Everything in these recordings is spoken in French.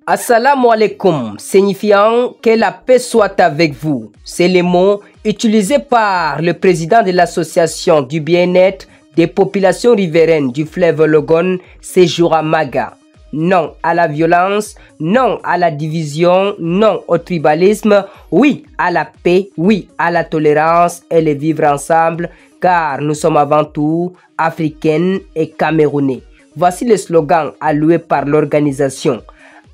Assalamu alaikum, signifiant que la paix soit avec vous. C'est le mot utilisé par le président de l'association du bien-être des populations riveraines du fleuve Logone, Séjoura Maga. Non à la violence, non à la division, non au tribalisme, oui à la paix, oui à la tolérance et le vivre ensemble, car nous sommes avant tout africaines et camerounais. Voici le slogan alloué par l'organisation.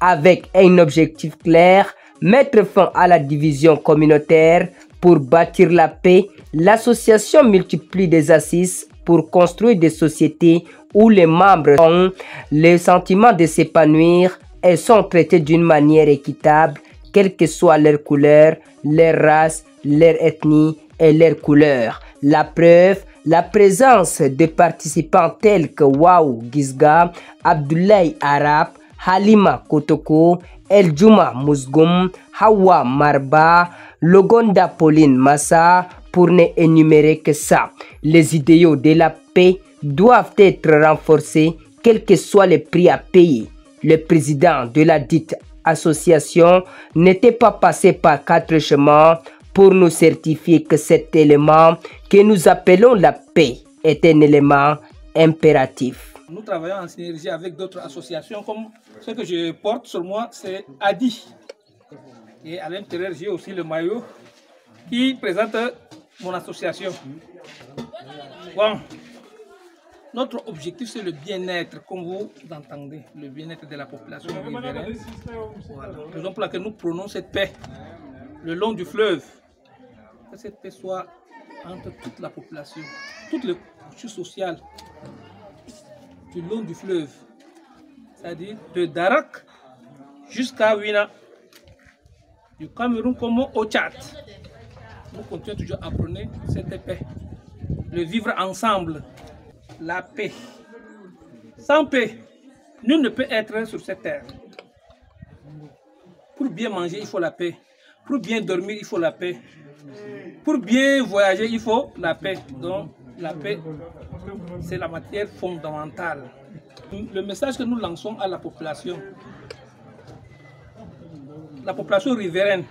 Avec un objectif clair, mettre fin à la division communautaire pour bâtir la paix, l'association multiplie des assises pour construire des sociétés où les membres ont le sentiment de s'épanouir et sont traités d'une manière équitable, quelle que soit leur couleur, leur race, leur ethnie et leur couleur. La preuve, la présence de participants tels que Waou Gisga, Abdoulaye Arab, Halima Kotoko, El Juma Mousgoum, Hawa Marba, Logonda Pauline Massa, pour ne énumérer que ça. Les idéaux de la paix doivent être renforcés, quel que soit le prix à payer. Le président de la dite association n'était pas passé par 4 chemins pour nous certifier que cet élément que nous appelons la paix est un élément impératif. Nous travaillons en synergie avec d'autres associations, comme ce que je porte sur moi, c'est ADI. Et à l'intérieur, j'ai aussi le maillot qui présente mon association. Bon, notre objectif, c'est le bien-être, comme vous entendez, le bien-être de la population riveraine. Voilà. Raison pour laquelle nous prenons cette paix le long du fleuve. Que cette paix soit entre toute la population, toutes les couches sociales du long du fleuve, c'est-à-dire de Darak jusqu'à Ouina, du Cameroun comme au Tchad. Nous continuons toujours à prôner cette paix, le vivre ensemble, la paix. Sans paix, nul ne peut être sur cette terre. Pour bien manger, il faut la paix. Pour bien dormir, il faut la paix. Pour bien voyager, il faut la paix. Donc, la paix, c'est la matière fondamentale. Le message que nous lançons à la population riveraine,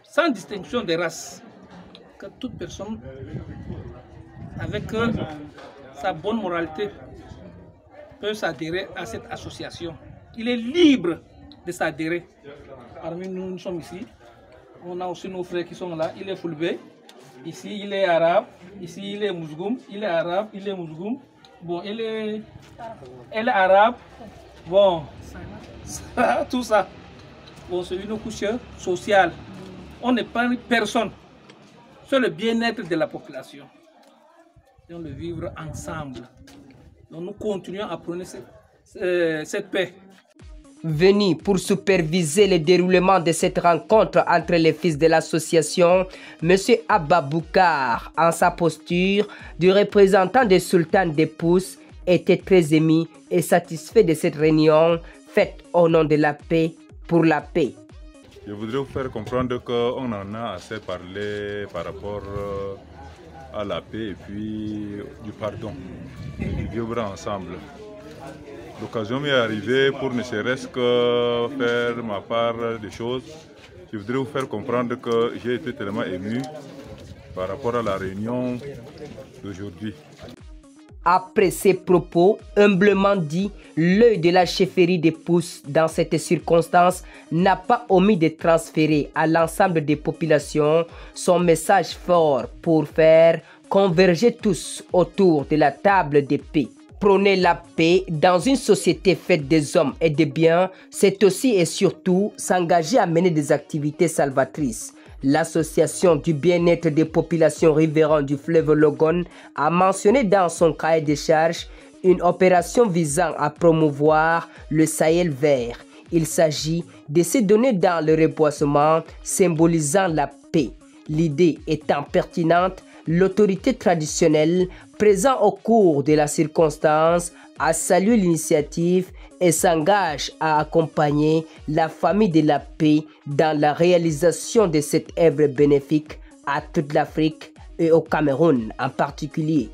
sans distinction des races, que toute personne avec sa bonne moralité peut s'adhérer à cette association. Il est libre de s'adhérer. Parmi nous, nous sommes ici. On a aussi nos frères qui sont là. Il est Fulbe. Ici, il est arabe. Ici, il est Mousgoum. Il est arabe. Il est Mousgoum. Bon, elle est arabe. Bon, ça, tout ça. Bon, c'est une couche sociale. On n'est pas personne. C'est le bien-être de la population. Et on le vivre ensemble. Donc, nous continuons à prôner cette paix. Venu pour superviser le déroulement de cette rencontre entre les fils de l'association, M. Abba Boukar, en sa posture du représentant des sultans des Pousses, était très ému et satisfait de cette réunion faite au nom de la paix pour la paix. Je voudrais vous faire comprendre qu'on en a assez parlé par rapport à la paix et puis du pardon, du vivre ensemble. L'occasion m'est arrivée pour ne serait-ce que faire ma part des choses. Je voudrais vous faire comprendre que j'ai été tellement ému par rapport à la réunion d'aujourd'hui. Après ces propos, humblement dit, l'œil de la chefferie des Pousses dans cette circonstance n'a pas omis de transférer à l'ensemble des populations son message fort pour faire converger tous autour de la table de paix. Prôner la paix dans une société faite des hommes et des biens, c'est aussi et surtout s'engager à mener des activités salvatrices. L'association du bien-être des populations riveraines du fleuve Logone a mentionné dans son cahier de charges une opération visant à promouvoir le Sahel vert. Il s'agit de se donner dans le reboisement symbolisant la paix. L'idée étant pertinente, l'autorité traditionnelle présente au cours de la circonstance a salué l'initiative et s'engage à accompagner la famille de la paix dans la réalisation de cette œuvre bénéfique à toute l'Afrique et au Cameroun en particulier.